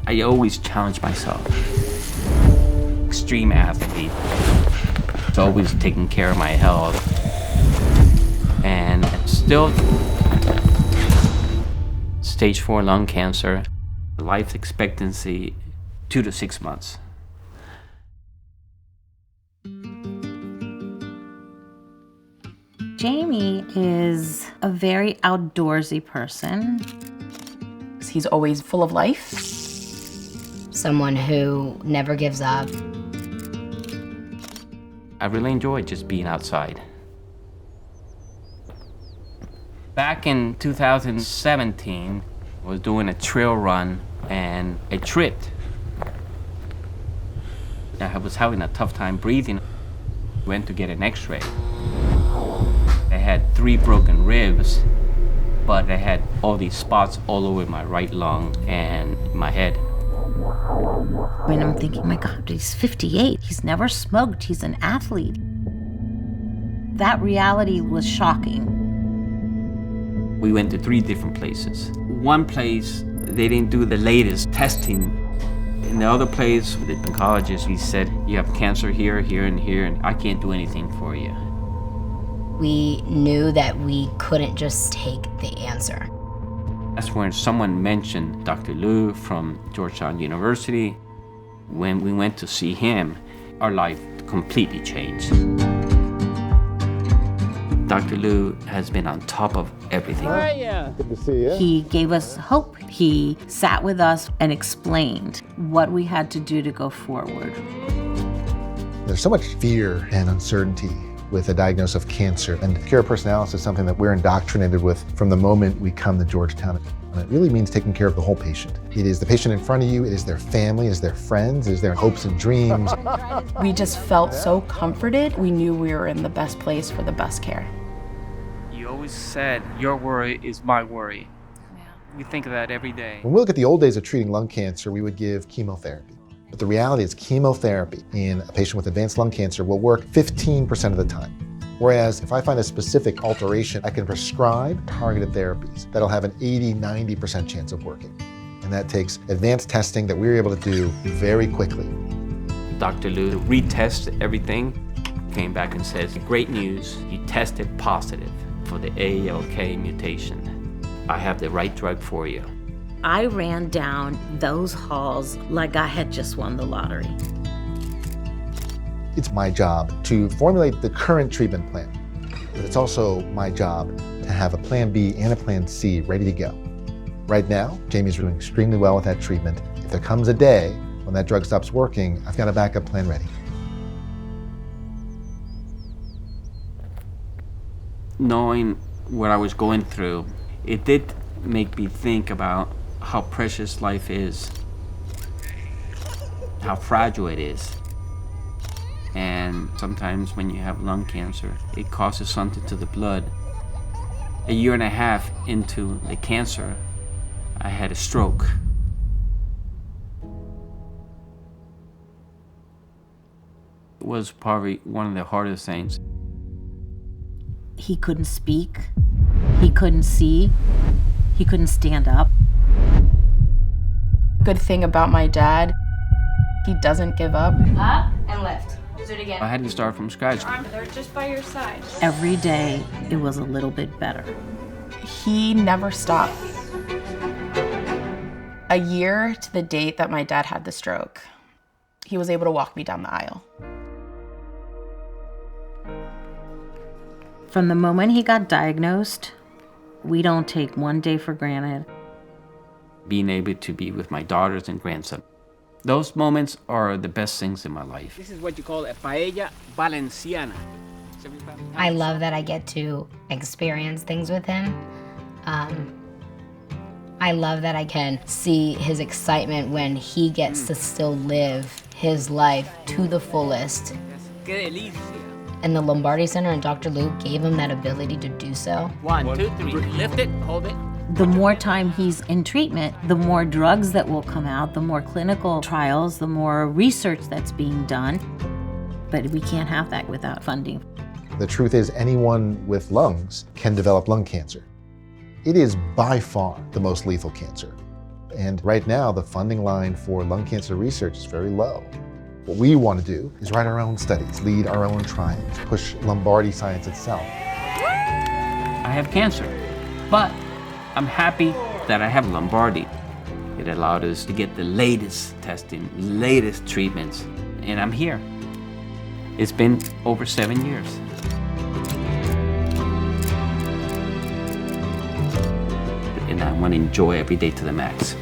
I always challenge myself. Extreme athlete. It's always taking care of my health. And still, stage 4 lung cancer, life expectancy 2 to 6 months. Jaime is a very outdoorsy person. He's always full of life. Someone who never gives up. I really enjoy just being outside. Back in 2017, I was doing a trail run and I tripped. I was having a tough time breathing. Went to get an x-ray. I had 3 broken ribs, but I had all these spots all over my right lung and my head. And I'm thinking, oh my God, he's 58. He's never smoked. He's an athlete. That reality was shocking. We went to 3 different places. One place, they didn't do the latest testing. In the other place, the oncologist, he said, you have cancer here, here, and here, and I can't do anything for you. We knew that we couldn't just take the answer. That's when someone mentioned Dr. Liu from Georgetown University. When we went to see him, our life completely changed. Dr. Liu has been on top of everything. Good to see you. He gave us hope. He sat with us and explained what we had to do to go forward. There's so much fear and uncertainty with a diagnosis of cancer, and care personalis is something that we're indoctrinated with from the moment we come to Georgetown. And it really means taking care of the whole patient. It is the patient in front of you, it is their family, it is their friends, it is their hopes and dreams. We just felt so comforted. We knew we were in the best place for the best care. You always said, your worry is my worry. Yeah. We think of that every day. When we look at the old days of treating lung cancer, we would give chemotherapy. But the reality is chemotherapy in a patient with advanced lung cancer will work 15% of the time. Whereas if I find a specific alteration, I can prescribe targeted therapies that'll have an 80-90% chance of working. And that takes advanced testing that we were able to do very quickly. Dr. Liu retested everything, came back and says, great news, you tested positive for the ALK mutation. I have the right drug for you. I ran down those halls like I had just won the lottery. It's my job to formulate the current treatment plan, but it's also my job to have a plan B and a plan C ready to go. Right now, Jaime's doing extremely well with that treatment. If there comes a day when that drug stops working, I've got a backup plan ready. Knowing what I was going through, it did make me think about how precious life is, how fragile it is. And sometimes when you have lung cancer, it causes something to the blood. A year and a half into the cancer, I had a stroke. It was probably one of the hardest things. He couldn't speak. He couldn't see. He couldn't stand up. Good thing about my dad, he doesn't give up. Up and lift. Do it again. I had to start from scratch. They're just by your side. Every day, it was a little bit better. He never stopped. A year to the date that my dad had the stroke, he was able to walk me down the aisle. From the moment he got diagnosed, we don't take one day for granted. Being able to be with my daughters and grandson. Those moments are the best things in my life. This is what you call a paella valenciana. I love that I get to experience things with him. I love that I can see his excitement when he gets to still live his life to the fullest. And the Lombardi Center and Dr. Liu gave him that ability to do so. 1, 2, 3, lift it, hold it. The more time he's in treatment, the more drugs that will come out, the more clinical trials, the more research that's being done. But we can't have that without funding. The truth is, anyone with lungs can develop lung cancer. It is by far the most lethal cancer. And right now, the funding line for lung cancer research is very low. What we want to do is write our own studies, lead our own trials, push Lombardi science itself. I have cancer, but I'm happy that I have Lombardi. It allowed us to get the latest testing, latest treatments, and I'm here. It's been over 7 years. And I want to enjoy every day to the max.